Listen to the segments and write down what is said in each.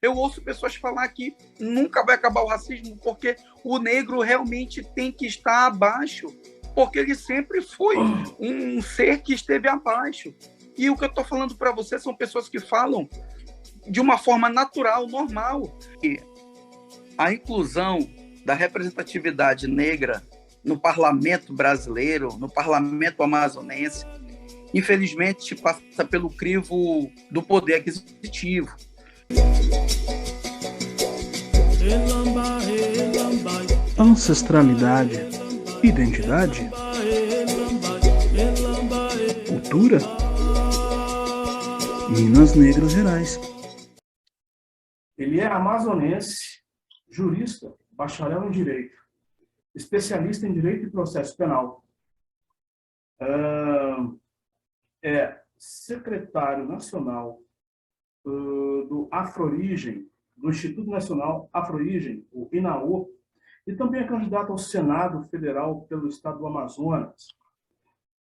Eu ouço pessoas falar que nunca vai acabar o racismo porque o negro realmente tem que estar abaixo, porque ele sempre foi um ser que esteve abaixo. E o que eu estou falando para você são pessoas que falam de uma forma natural, normal. E a inclusão da representatividade negra no parlamento brasileiro, no parlamento amazonense, infelizmente passa pelo crivo do poder aquisitivo. Ancestralidade, identidade, cultura, Minas Negras Gerais. Ele é amazonense, jurista, bacharel em Direito, especialista em Direito e Processo Penal. É secretário nacional do Afro-Origem, do Instituto Nacional Afro-Origem, o INAO, e também é candidato ao Senado Federal pelo estado do Amazonas.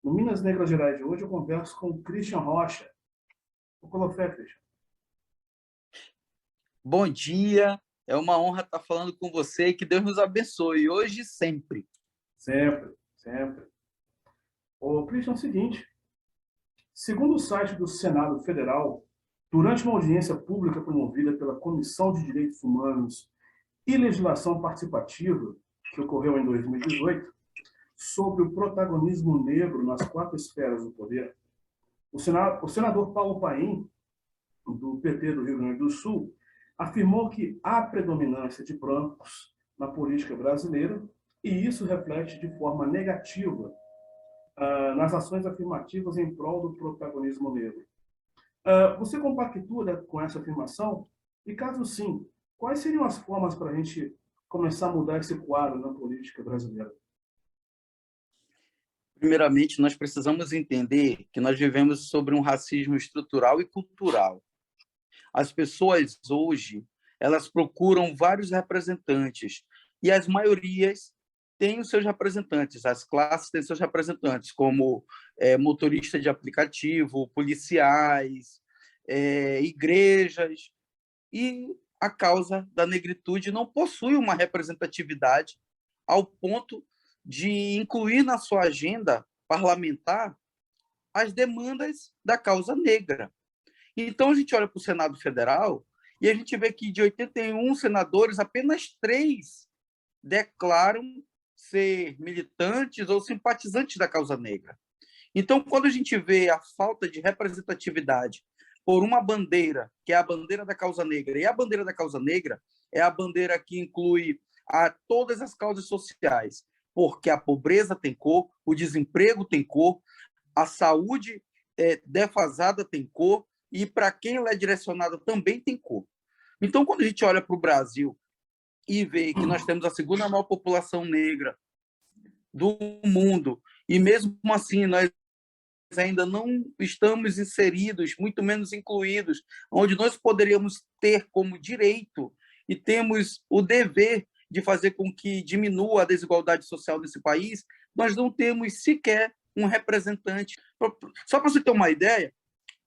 No Minas Negras Gerais de hoje, eu converso com o Christian Rocha. O Colofé, Christian. Bom dia, é uma honra estar falando com você e que Deus nos abençoe, hoje e sempre. Sempre, sempre. O Christian, é o seguinte, segundo o site do Senado Federal, durante uma audiência pública promovida pela Comissão de Direitos Humanos e Legislação Participativa, que ocorreu em 2018, sobre o protagonismo negro nas 4 esferas do poder, o senador Paulo Paim, do PT do Rio Grande do Sul, afirmou que há predominância de brancos na política brasileira e isso reflete de forma negativa nas ações afirmativas em prol do protagonismo negro. Você compactua com essa afirmação? E caso sim, quais seriam as formas para a gente começar a mudar esse quadro na política brasileira? Primeiramente, nós precisamos entender que nós vivemos sobre um racismo estrutural e cultural. As pessoas hoje, elas procuram vários representantes e as maiorias têm os seus representantes, as classes têm seus representantes, como motorista de aplicativo, policiais, igrejas, e a causa da negritude não possui uma representatividade ao ponto de incluir na sua agenda parlamentar as demandas da causa negra. Então, a gente olha para o Senado Federal e a gente vê que de 81 senadores, apenas 3 declaram ser militantes ou simpatizantes da causa negra. Então, quando a gente vê a falta de representatividade por uma bandeira, que é a bandeira da causa negra, e a bandeira da causa negra é a bandeira que inclui todas as causas sociais, porque a pobreza tem cor, o desemprego tem cor, a saúde defasada tem cor, e para quem ela é direcionada também tem cor. Então, quando a gente olha para o Brasil e vê que nós temos a segunda maior população negra do mundo, e mesmo assim nós ainda não estamos inseridos, muito menos incluídos, onde nós poderíamos ter como direito e temos o dever de fazer com que diminua a desigualdade social desse país, nós não temos sequer um representante. Só para você ter uma ideia,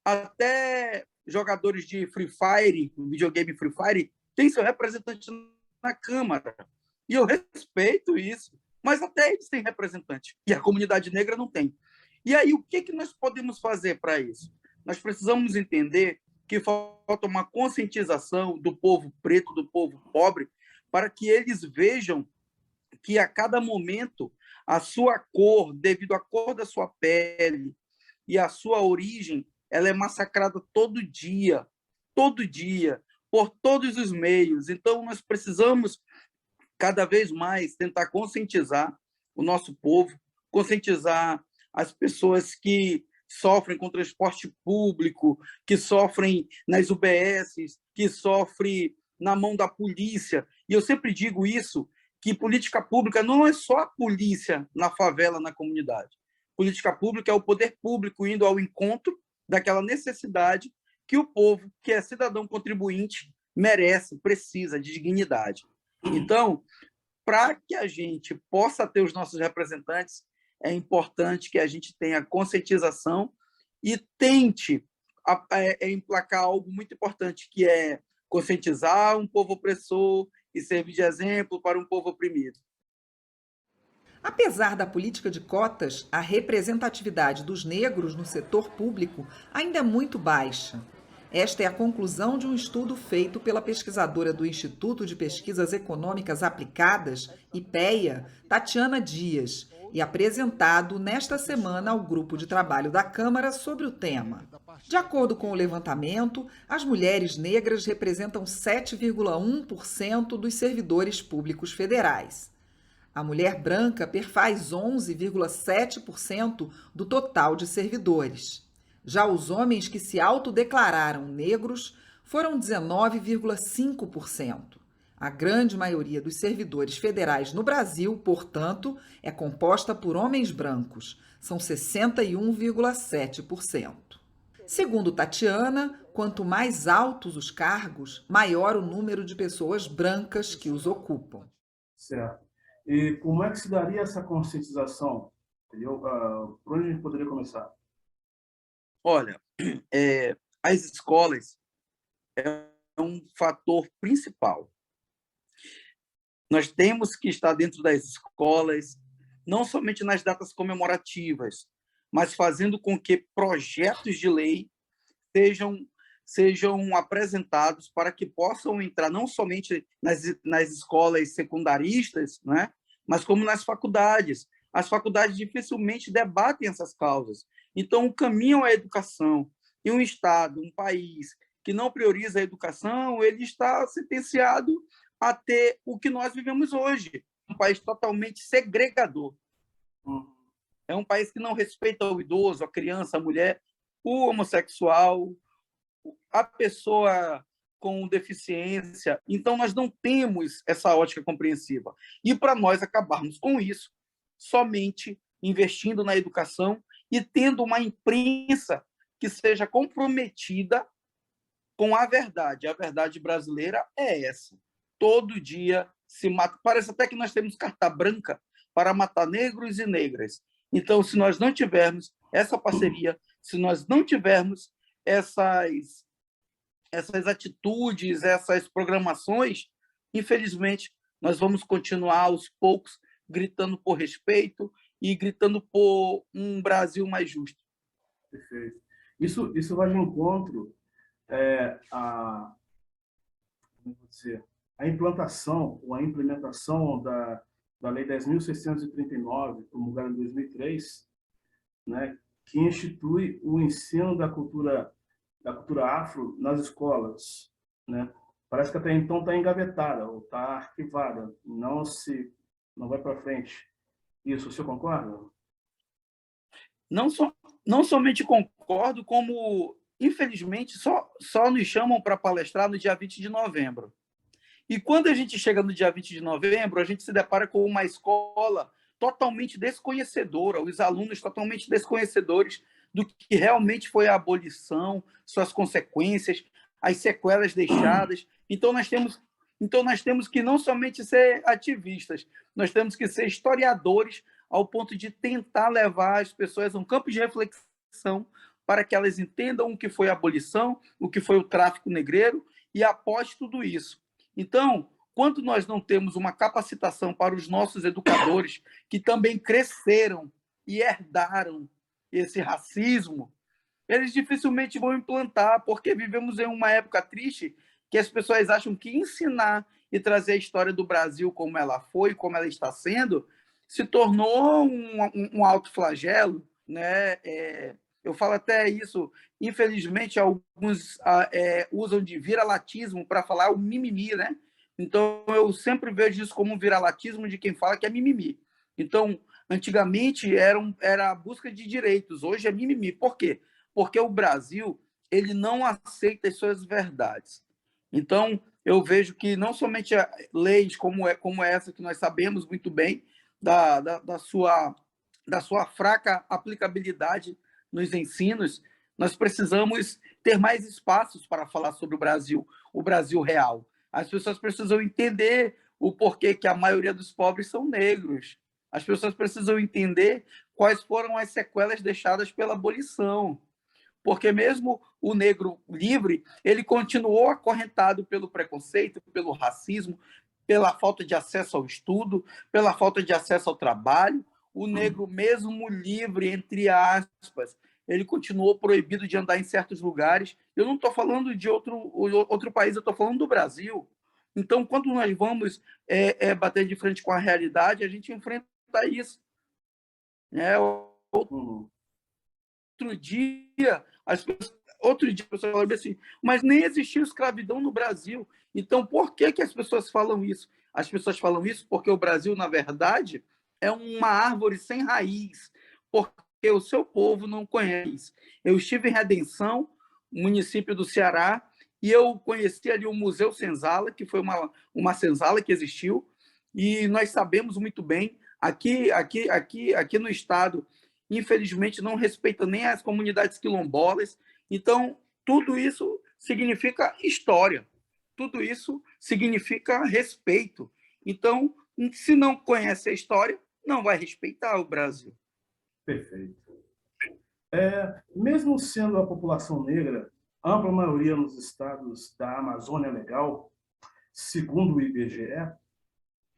até jogadores de Free Fire, videogame Free Fire, tem seu representante na Câmara. E eu respeito isso, mas até eles têm representante. E a comunidade negra não tem. E aí, o que nós podemos fazer para isso? Nós precisamos entender que falta uma conscientização do povo preto, do povo pobre, para que eles vejam que a cada momento a sua cor, devido à cor da sua pele e à sua origem, ela é massacrada todo dia, por todos os meios. Então, nós precisamos cada vez mais tentar conscientizar o nosso povo, conscientizar as pessoas que sofrem com transporte público, que sofrem nas UBSs, que sofrem na mão da polícia. E eu sempre digo isso, que política pública não é só a polícia na favela, na comunidade. Política pública é o poder público indo ao encontro daquela necessidade que o povo, que é cidadão contribuinte, merece, precisa de dignidade. Então, para que a gente possa ter os nossos representantes, é importante que a gente tenha conscientização e tente emplacar algo muito importante, que é conscientizar um povo opressor e servir de exemplo para um povo oprimido. Apesar da política de cotas, a representatividade dos negros no setor público ainda é muito baixa. Esta é a conclusão de um estudo feito pela pesquisadora do Instituto de Pesquisas Econômicas Aplicadas, IPEA, Tatiana Dias, e apresentado nesta semana ao grupo de trabalho da Câmara sobre o tema. De acordo com o levantamento, as mulheres negras representam 7,1% dos servidores públicos federais. A mulher branca perfaz 11,7% do total de servidores. Já os homens que se autodeclararam negros foram 19,5%. A grande maioria dos servidores federais no Brasil, portanto, é composta por homens brancos. São 61,7%. Segundo Tatiana, quanto mais altos os cargos, maior o número de pessoas brancas que os ocupam. Certo. E como é que se daria essa conscientização? Entendeu? Por onde a gente poderia começar? Olha, as escolas é um fator principal. Nós temos que estar dentro das escolas, não somente nas datas comemorativas, mas fazendo com que projetos de lei sejam apresentados para que possam entrar não somente nas escolas secundaristas, né, mas como nas faculdades. As faculdades dificilmente debatem essas causas. Então, o caminho à educação em um Estado, um país que não prioriza a educação, ele está sentenciado a ter o que nós vivemos hoje, um país totalmente segregador. É um país que não respeita o idoso, a criança, a mulher, o homossexual, a pessoa com deficiência. Então, nós não temos essa ótica compreensiva. E para nós acabarmos com isso, somente investindo na educação e tendo uma imprensa que seja comprometida com a verdade. A verdade brasileira é essa. Todo dia se mata. Parece até que nós temos carta branca para matar negros e negras. Então, se nós não tivermos essa parceria, se nós não tivermos essas atitudes, essas programações, infelizmente, nós vamos continuar aos poucos gritando por respeito e gritando por um Brasil mais justo. Perfeito. Isso vai de encontro a implantação ou a implementação da Lei 10.639, promulgada em 2003, né, que institui o ensino da cultura afro nas escolas, né? Parece que até então está engavetada ou está arquivada, não vai para frente. Isso, o senhor concorda? Não somente concordo, como, infelizmente, só nos chamam para palestrar no dia 20 de novembro. E quando a gente chega no dia 20 de novembro, a gente se depara com uma escola totalmente desconhecedora, os alunos totalmente desconhecedores do que realmente foi a abolição, suas consequências, as sequelas deixadas. Então, nós temos que não somente ser ativistas, nós temos que ser historiadores ao ponto de tentar levar as pessoas a um campo de reflexão para que elas entendam o que foi a abolição, o que foi o tráfico negreiro e após tudo isso. Então, quando nós não temos uma capacitação para os nossos educadores, que também cresceram e herdaram esse racismo, eles dificilmente vão implantar, porque vivemos em uma época triste que as pessoas acham que ensinar e trazer a história do Brasil como ela foi, como ela está sendo, se tornou um alto flagelo, né? Eu falo até isso, infelizmente, alguns usam de viralatismo para falar o mimimi, né? Então, eu sempre vejo isso como um viralatismo de quem fala que é mimimi. Então, antigamente era a busca de direitos, hoje é mimimi. Por quê? Porque o Brasil ele não aceita as suas verdades. Então, eu vejo que não somente leis como essa, que nós sabemos muito bem da sua fraca aplicabilidade nos ensinos, nós precisamos ter mais espaços para falar sobre o Brasil real. As pessoas precisam entender o porquê que a maioria dos pobres são negros. As pessoas precisam entender quais foram as sequelas deixadas pela abolição. porque mesmo o negro livre, ele continuou acorrentado pelo preconceito, pelo racismo, pela falta de acesso ao estudo, pela falta de acesso ao trabalho. O negro, mesmo livre, entre aspas, ele continuou proibido de andar em certos lugares. Eu não estou falando de outro país, eu estou falando do Brasil. Então, quando nós vamos bater de frente com a realidade, a gente enfrenta isso. Outro dia, a pessoa fala assim, mas nem existiu escravidão no Brasil. Então, por que as pessoas falam isso? As pessoas falam isso porque o Brasil, na verdade, é uma árvore sem raiz, porque o seu povo não conhece. Eu estive em Redenção, município do Ceará, e eu conheci ali o Museu Senzala, que foi uma senzala que existiu, e nós sabemos muito bem, aqui no estado, infelizmente, não respeita nem as comunidades quilombolas. Então, tudo isso significa história, tudo isso significa respeito. Então, se não conhece a história, não vai respeitar o Brasil. Perfeito. Mesmo sendo a população negra ampla maioria nos estados da Amazônia Legal, segundo o IBGE,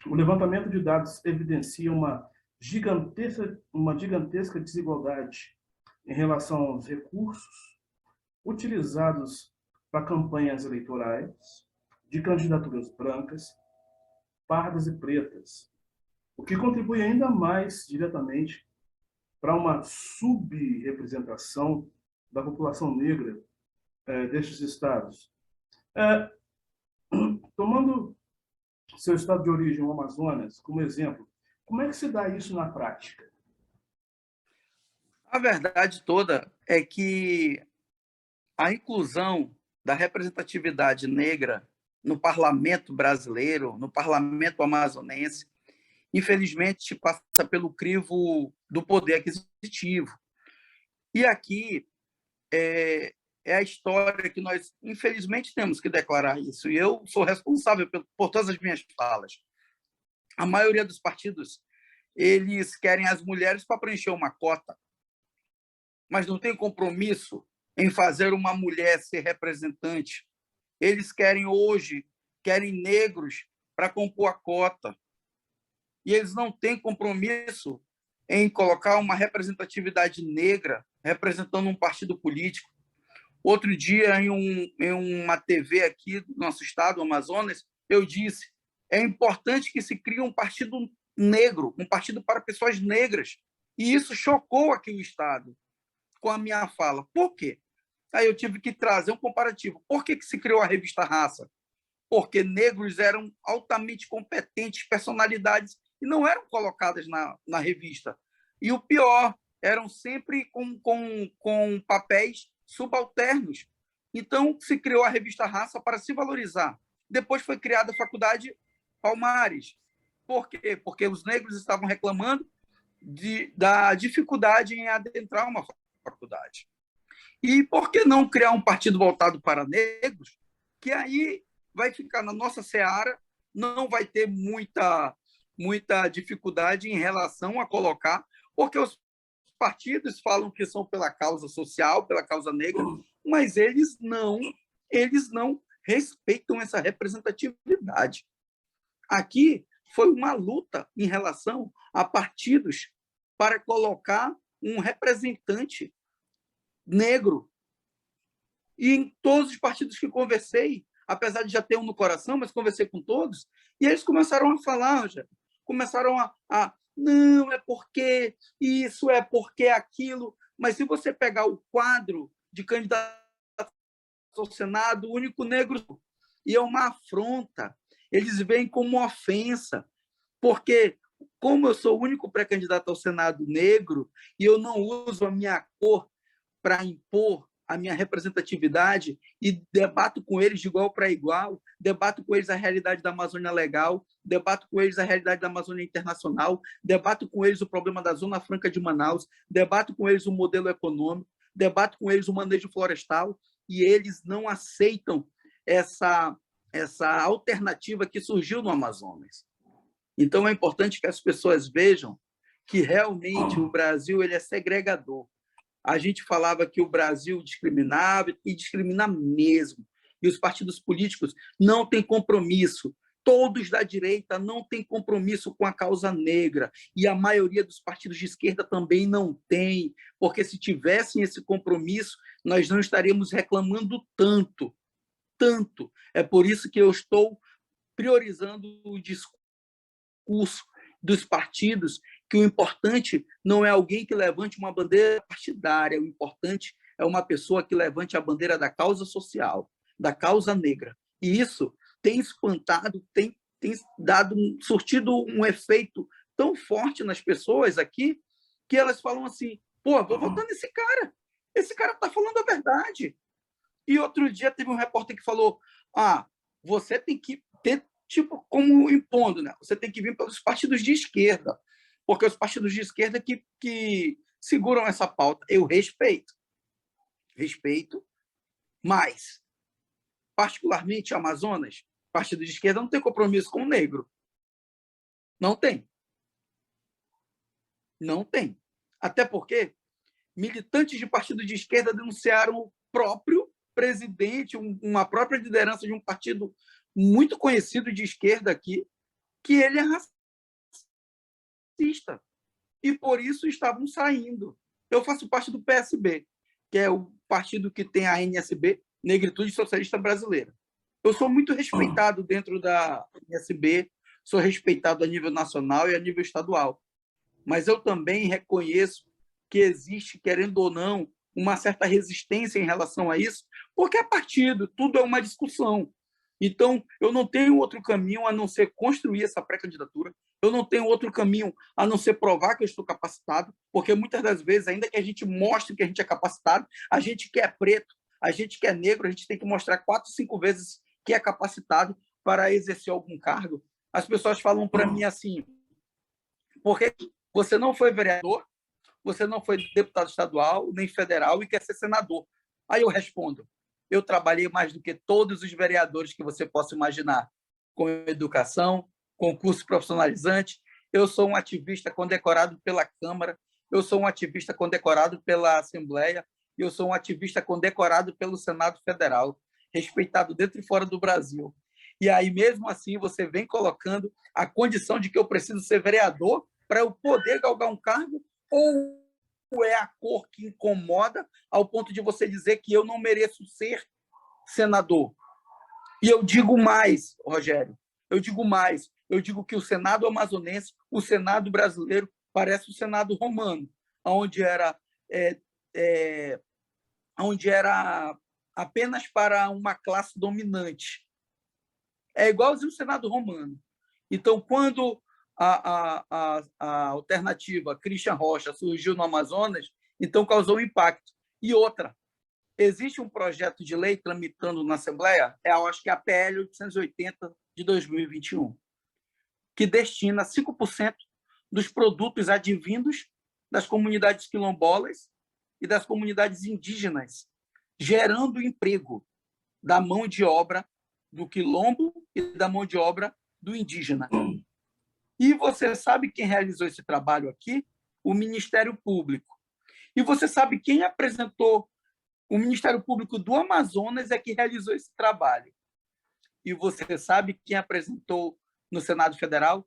o levantamento de dados evidencia uma gigantesca desigualdade em relação aos recursos utilizados para campanhas eleitorais de candidaturas brancas, pardas e pretas, o que contribui ainda mais diretamente para uma subrepresentação da população negra destes estados. Tomando seu estado de origem, o Amazonas, como exemplo, como é que se dá isso na prática? A verdade toda é que a inclusão da representatividade negra no parlamento brasileiro, no parlamento amazonense, infelizmente passa pelo crivo do poder aquisitivo. E aqui é a história que nós, infelizmente, temos que declarar isso. E eu sou responsável por todas as minhas falas. A maioria dos partidos, eles querem as mulheres para preencher uma cota, mas não tem compromisso em fazer uma mulher ser representante. Eles querem negros para compor a cota. E eles não têm compromisso em colocar uma representatividade negra representando um partido político. Outro dia, em uma TV aqui do nosso estado, Amazonas, eu disse, é importante que se crie um partido negro, um partido para pessoas negras. E isso chocou aqui o estado com a minha fala. Por quê? Aí eu tive que trazer um comparativo. Por que se criou a revista Raça? Porque negros eram altamente competentes, personalidades, e não eram colocadas na revista. E o pior, eram sempre com papéis subalternos. Então, se criou a revista Raça para se valorizar. Depois foi criada a Faculdade Palmares. Por quê? Porque os negros estavam reclamando da dificuldade em adentrar uma faculdade. E por que não criar um partido voltado para negros, que aí vai ficar na nossa seara, não vai ter muita dificuldade em relação a colocar, porque os partidos falam que são pela causa social, pela causa negra, mas eles não respeitam essa representatividade. Aqui foi uma luta em relação a partidos para colocar um representante negro. E em todos os partidos que conversei, apesar de já ter um no coração, mas conversei com todos, e eles começaram a falar, começaram não, é porque isso, é porque aquilo. Mas se você pegar o quadro de candidato ao Senado, o único negro, e é uma afronta. Eles veem como uma ofensa, porque como eu sou o único pré-candidato ao Senado negro e eu não uso a minha cor para impor a minha representatividade e debato com eles de igual para igual, debato com eles a realidade da Amazônia Legal, debato com eles a realidade da Amazônia Internacional, debato com eles o problema da Zona Franca de Manaus, debato com eles o modelo econômico, debato com eles o manejo florestal, e eles não aceitam essa alternativa que surgiu no Amazonas. Então, é importante que as pessoas vejam que realmente o Brasil ele é segregador. a gente falava que o Brasil discriminava e discrimina mesmo. E os partidos políticos não têm compromisso. Todos da direita não têm compromisso com a causa negra. E a maioria dos partidos de esquerda também não tem, porque se tivessem esse compromisso, nós não estaríamos reclamando tanto. Tanto. É por isso que eu estou priorizando o discurso dos partidos, que o importante não é alguém que levante uma bandeira partidária, o importante é uma pessoa que levante a bandeira da causa social, da causa negra. E isso tem espantado, tem surtido um efeito tão forte nas pessoas aqui, que elas falam assim, pô, vou votar nesse cara está falando a verdade. E outro dia teve um repórter que falou, você tem que ter, tipo, como impondo, né? Você tem que vir pelos partidos de esquerda, porque os partidos de esquerda que seguram essa pauta. Eu respeito, mas, particularmente Amazonas, partido de esquerda não tem compromisso com o negro. Não tem. Até porque militantes de partido de esquerda denunciaram o próprio presidente, uma própria liderança de um partido muito conhecido de esquerda aqui, que ele é racista. E por isso estavam saindo. Eu faço parte do PSB, que é o partido que tem a NSB, Negritude Socialista Brasileira. Eu sou muito respeitado dentro da NSB, sou respeitado a nível nacional e a nível estadual. Mas eu também reconheço que existe, querendo ou não, uma certa resistência em relação a isso, porque é partido, tudo é uma discussão. Então, eu não tenho outro caminho a não ser construir essa pré-candidatura, eu não tenho outro caminho a não ser provar que eu estou capacitado, porque muitas das vezes, ainda que a gente mostre que a gente é capacitado, a gente que é preto, a gente que é negro, a gente tem que mostrar 4, 5 vezes que é capacitado para exercer algum cargo. As pessoas falam para mim assim, por que você não foi vereador, você não foi deputado estadual, nem federal e quer ser senador? Aí eu respondo, eu trabalhei mais do que todos os vereadores que você possa imaginar, com educação, concurso profissionalizante, eu sou um ativista condecorado pela Câmara, eu sou um ativista condecorado pela Assembleia, eu sou um ativista condecorado pelo Senado Federal, respeitado dentro e fora do Brasil. E aí, mesmo assim, você vem colocando a condição de que eu preciso ser vereador para eu poder galgar um cargo, ou é a cor que incomoda ao ponto de você dizer que eu não mereço ser senador? E eu digo mais, Rogério, eu digo que o Senado amazonense, o Senado brasileiro, parece o Senado romano, onde era apenas para uma classe dominante. É igualzinho o Senado romano. Então, quando a alternativa Christian Rocha surgiu no Amazonas, então causou um impacto. E outra, existe um projeto de lei tramitando na Assembleia, eu acho que é a PL 880 de 2021, que destina 5% dos produtos advindos das comunidades quilombolas e das comunidades indígenas, gerando emprego da mão de obra do quilombo e da mão de obra do indígena. E você sabe quem realizou esse trabalho aqui? O Ministério Público. E você sabe quem apresentou? O Ministério Público do Amazonas é que realizou esse trabalho. E você sabe quem apresentou no Senado Federal?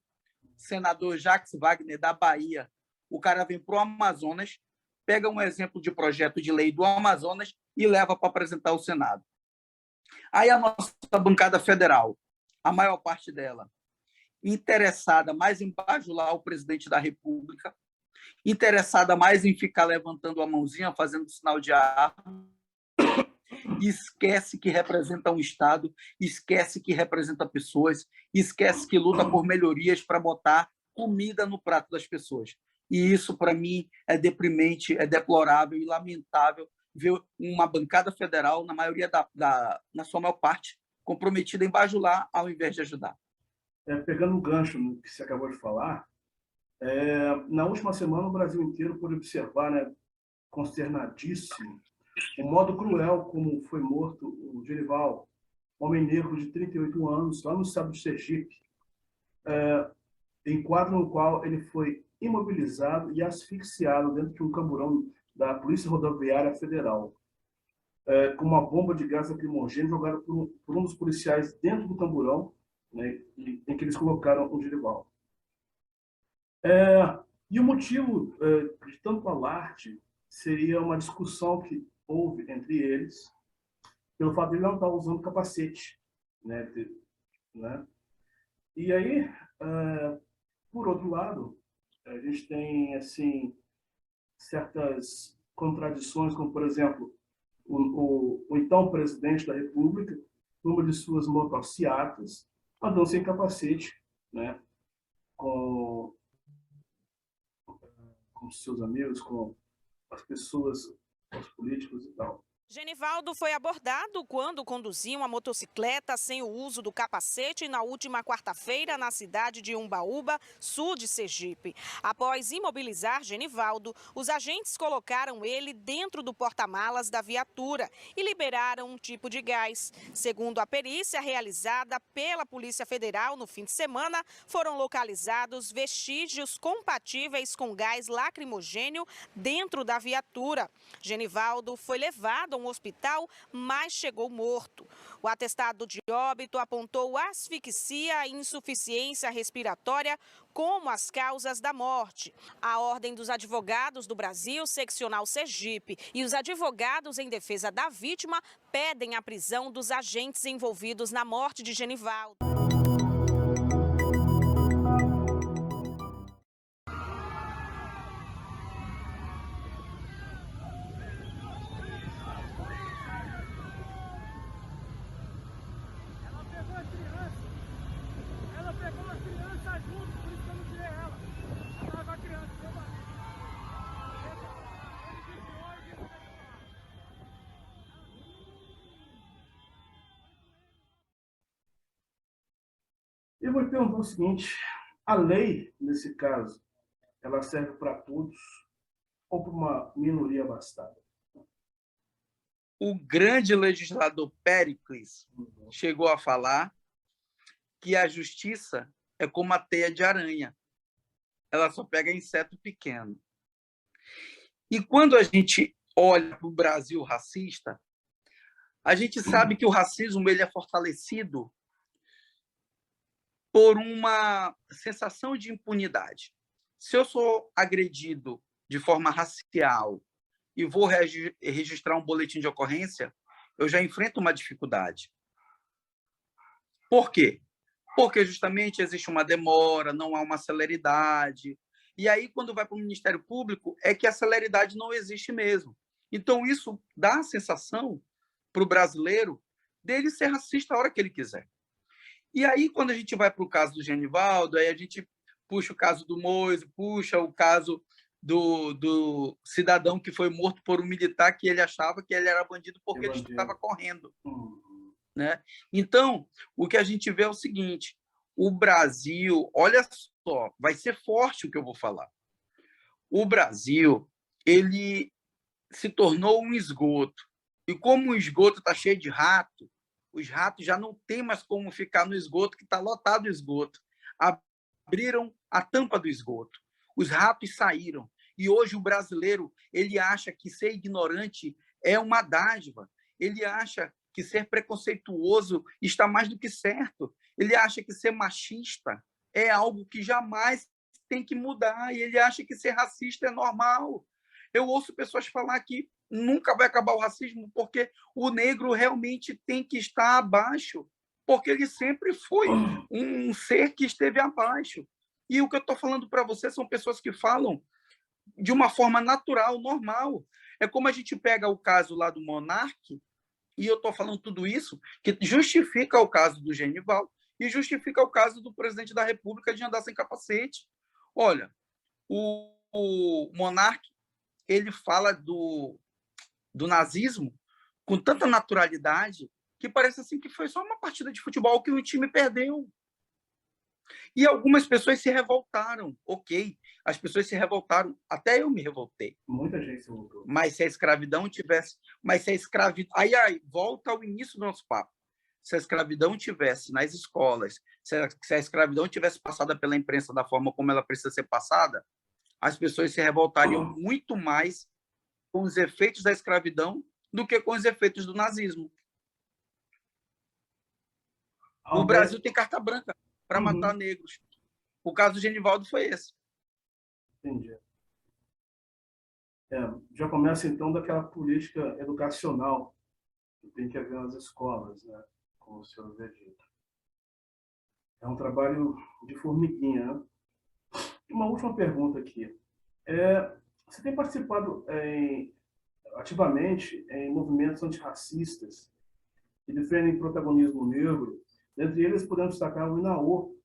Senador Jacques Wagner, da Bahia. O cara vem para o Amazonas, pega um exemplo de projeto de lei do Amazonas e leva para apresentar ao Senado. Aí a nossa bancada federal, a maior parte dela, interessada mais em bajular o presidente da República, interessada mais em ficar levantando a mãozinha, fazendo sinal de arma, esquece que representa um Estado, esquece que representa pessoas, esquece que luta por melhorias para botar comida no prato das pessoas. E isso, para mim, é deprimente, é deplorável e lamentável ver uma bancada federal, na sua maior parte, comprometida em bajular ao invés de ajudar. Pegando o gancho no que você acabou de falar, na última semana o Brasil inteiro pôde observar, né, consternadíssimo, o modo cruel como foi morto o Genival, homem negro de 38 anos, lá no estado de Sergipe, em quadro no qual ele foi imobilizado e asfixiado dentro de um camburão da Polícia Rodoviária Federal, com uma bomba de gás lacrimogêneo jogada por um dos policiais dentro do camburão, né, em que eles colocaram o Genivaldo. E o motivo de tanto alarde seria uma discussão que houve entre eles, pelo fato de ele não estar usando capacete, né? E aí, por outro lado, a gente tem assim certas contradições, como por exemplo, o então presidente da República, numa de suas motocicletas, andando sem capacete, né? Com seus amigos, com as pessoas, os políticos e tal. Genivaldo foi abordado quando conduzia uma motocicleta sem o uso do capacete na última quarta-feira na cidade de Umbaúba, sul de Sergipe. Após imobilizar Genivaldo, os agentes colocaram ele dentro do porta-malas da viatura e liberaram um tipo de gás. Segundo a perícia realizada pela Polícia Federal no fim de semana, foram localizados vestígios compatíveis com gás lacrimogênio dentro da viatura. Genivaldo foi levado a um hospital, mas chegou morto. O atestado de óbito apontou asfixia e insuficiência respiratória como as causas da morte. A Ordem dos Advogados do Brasil, seccional Sergipe, e os advogados em defesa da vítima pedem a prisão dos agentes envolvidos na morte de Genivaldo. Ela pegou a criança junto, por isso que eu não tirei ela. Ela tava com a criança, meu barriga. Eu vou perguntar o seguinte: a lei, nesse caso, ela serve para todos ou para uma minoria abastada? O grande legislador Péricles chegou a falar que a justiça é como a teia de aranha. Ela só pega inseto pequeno. E quando a gente olha para o Brasil racista, a gente sabe que o racismo ele é fortalecido por uma sensação de impunidade. Se eu sou agredido de forma racial e vou registrar um boletim de ocorrência, eu já enfrento uma dificuldade. Por quê? Porque justamente existe uma demora, não há uma celeridade. E aí, quando vai para o Ministério Público, é que a celeridade não existe mesmo. Então, isso dá a sensação para o brasileiro dele ser racista a hora que ele quiser. E aí, quando a gente vai para o caso do Genivaldo, aí a gente puxa o caso do Moise, puxa o caso do cidadão que foi morto por um militar que ele achava que ele era bandido porque ele estava correndo. Né? Então, o que a gente vê é o seguinte: o Brasil, olha só, vai ser forte o que eu vou falar. O Brasil, ele se tornou um esgoto. E como o esgoto está cheio de rato, os ratos já não têm mais como ficar no esgoto, que está lotado o esgoto. Abriram a tampa do esgoto. Os ratos saíram. E hoje o brasileiro ele acha que ser ignorante é uma dádiva. Ele acha que ser preconceituoso está mais do que certo. Ele acha que ser machista é algo que jamais tem que mudar. E ele acha que ser racista é normal. Eu ouço pessoas falar que nunca vai acabar o racismo porque o negro realmente tem que estar abaixo, porque ele sempre foi um ser que esteve abaixo. E o que eu estou falando para você são pessoas que falam de uma forma natural, normal. É como a gente pega o caso lá do Monark, e eu estou falando tudo isso, que justifica o caso do Genivaldo e justifica o caso do presidente da República de andar sem capacete. Olha, o Monark, ele fala do nazismo com tanta naturalidade que parece assim que foi só uma partida de futebol que o time perdeu. E algumas pessoas se revoltaram, ok, as pessoas se revoltaram, até eu me revoltei. Muita gente se revoltou. Mas se a escravidão tivesse... Aí, volta ao início do nosso papo. Se a escravidão tivesse nas escolas, se a escravidão tivesse passada pela imprensa da forma como ela precisa ser passada, as pessoas se revoltariam muito mais com os efeitos da escravidão do que com os efeitos do nazismo. O Brasil tem carta branca para matar negros. O caso do Genivaldo foi esse. Entendi. Já começa, então, daquela política educacional que tem que haver nas escolas, né? Como o senhor havia dito. É um trabalho de formiguinha, né? Uma última pergunta aqui. Você tem participado ativamente em movimentos antirracistas que defendem protagonismo negro? Dentre eles, podemos destacar o INAO,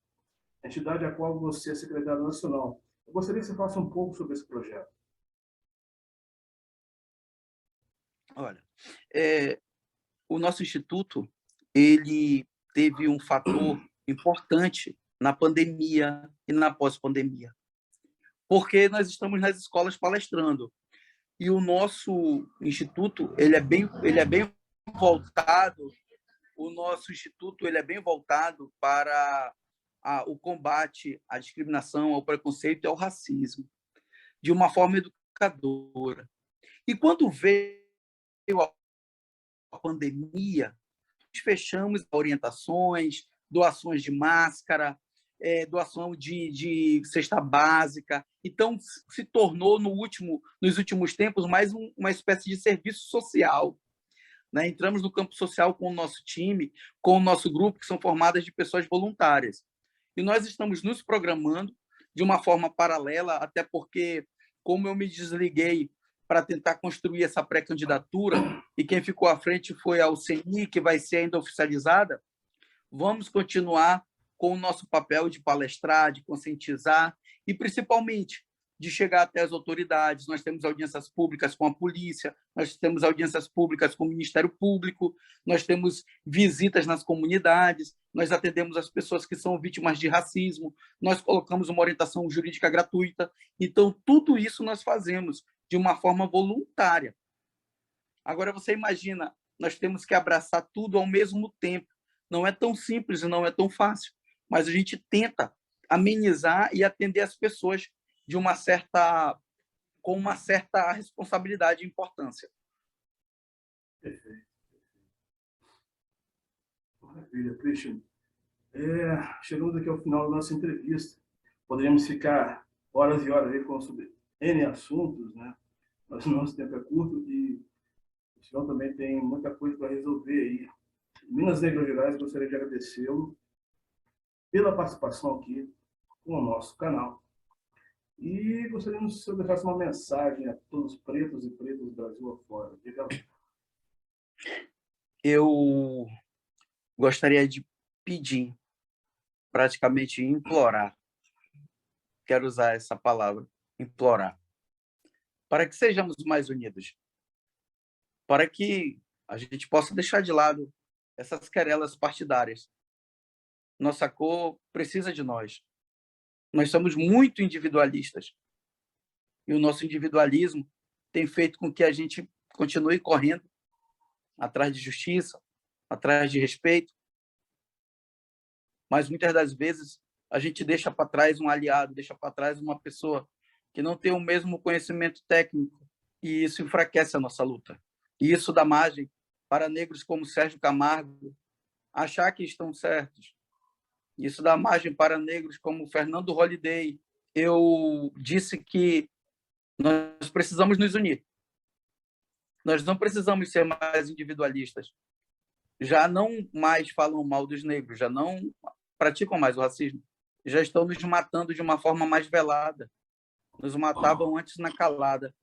entidade a qual você é secretário nacional. Eu gostaria que você falasse um pouco sobre esse projeto. Olha, o nosso instituto ele teve um fator importante na pandemia e na pós-pandemia, porque nós estamos nas escolas palestrando e o nosso instituto ele é bem voltado. O nosso instituto ele é bem voltado para o combate à discriminação, ao preconceito e ao racismo, de uma forma educadora. E quando veio a pandemia, fechamos orientações, doações de máscara, doação de cesta básica. Então, se tornou, nos últimos tempos, mais uma espécie de serviço social. Né? Entramos no campo social com o nosso time, com o nosso grupo, que são formadas de pessoas voluntárias. E nós estamos nos programando de uma forma paralela, até porque, como eu me desliguei para tentar construir essa pré-candidatura, e quem ficou à frente foi a UCNI, que vai ser ainda oficializada, vamos continuar com o nosso papel de palestrar, de conscientizar e, principalmente, de chegar até as autoridades. Nós temos audiências públicas com a polícia, nós temos audiências públicas com o Ministério Público, nós temos visitas nas comunidades, nós atendemos as pessoas que são vítimas de racismo, nós colocamos uma orientação jurídica gratuita. Então, tudo isso nós fazemos de uma forma voluntária. Agora, você imagina, nós temos que abraçar tudo ao mesmo tempo. Não é tão simples e não é tão fácil, mas a gente tenta amenizar e atender as pessoas com uma certa responsabilidade e importância. Perfeito. Maravilha, Christian. Chegamos aqui ao final da nossa entrevista. Poderíamos ficar horas e horas aí falando sobre N assuntos, né? Mas o nosso tempo é curto e o senhor também tem muita coisa para resolver aí. Em Minas Negras Gerais, gostaria de agradecê-lo pela participação aqui no nosso canal. E gostaríamos que o senhor deixasse uma mensagem a todos os pretos e pretas do Brasil afora. Diga lá. Eu gostaria de pedir, praticamente implorar, quero usar essa palavra, implorar, para que sejamos mais unidos, para que a gente possa deixar de lado essas querelas partidárias. Nossa cor precisa de nós. Nós somos muito individualistas. E o nosso individualismo tem feito com que a gente continue correndo atrás de justiça, atrás de respeito. Mas muitas das vezes a gente deixa para trás um aliado, deixa para trás uma pessoa que não tem o mesmo conhecimento técnico, e isso enfraquece a nossa luta. E isso dá margem para negros como Sérgio Camargo achar que estão certos. Isso dá margem para negros como Fernando Holliday. Eu disse que nós precisamos nos unir. Nós não precisamos ser mais individualistas. Já não mais falam mal dos negros, já não praticam mais o racismo. Já estão nos matando de uma forma mais velada. Nos matavam antes na calada.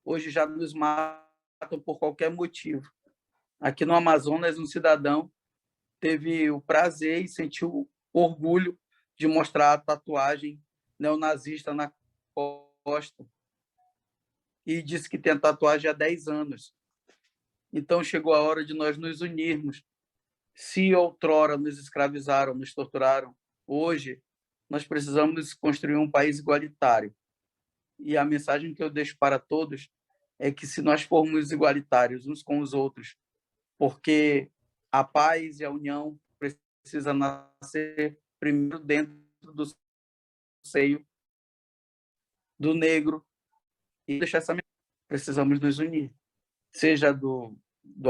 Hoje já nos matam por qualquer motivo. Aqui no Amazonas, um cidadão teve o prazer e sentiu orgulho de mostrar a tatuagem neonazista na costa e disse que tem a tatuagem há 10 anos. Então chegou a hora de nós nos unirmos. Se outrora nos escravizaram, nos torturaram, hoje nós precisamos construir um país igualitário. E a mensagem que eu deixo para todos é que se nós formos igualitários uns com os outros, porque a paz e a união precisa nascer primeiro dentro do seio do negro, e deixar essa precisamos nos unir. Seja do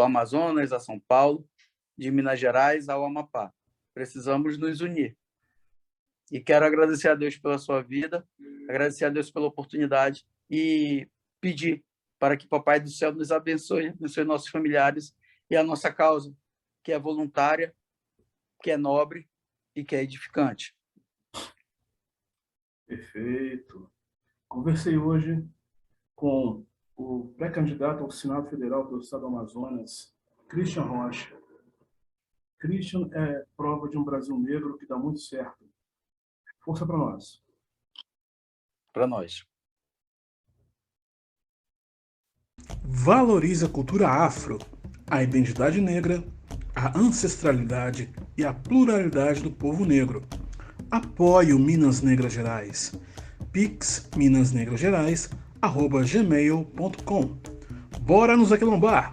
Amazonas a São Paulo, de Minas Gerais ao Amapá. Precisamos nos unir. E quero agradecer a Deus pela sua vida, agradecer a Deus pela oportunidade e pedir para que Papai do Céu nos abençoe nossos familiares e a nossa causa, que é voluntária, que é nobre e que é edificante. Perfeito. Conversei hoje com o pré-candidato ao Senado Federal pelo Estado do Amazonas, Christian Rocha. Christian é prova de um Brasil negro que dá muito certo. Força para nós. Para nós. Valorize a cultura afro, a identidade negra, a ancestralidade e a pluralidade do povo negro. Apoie o Minas Negras Gerais. Pix minasnegrasgerais@gmail.com. Bora nos aquilombar!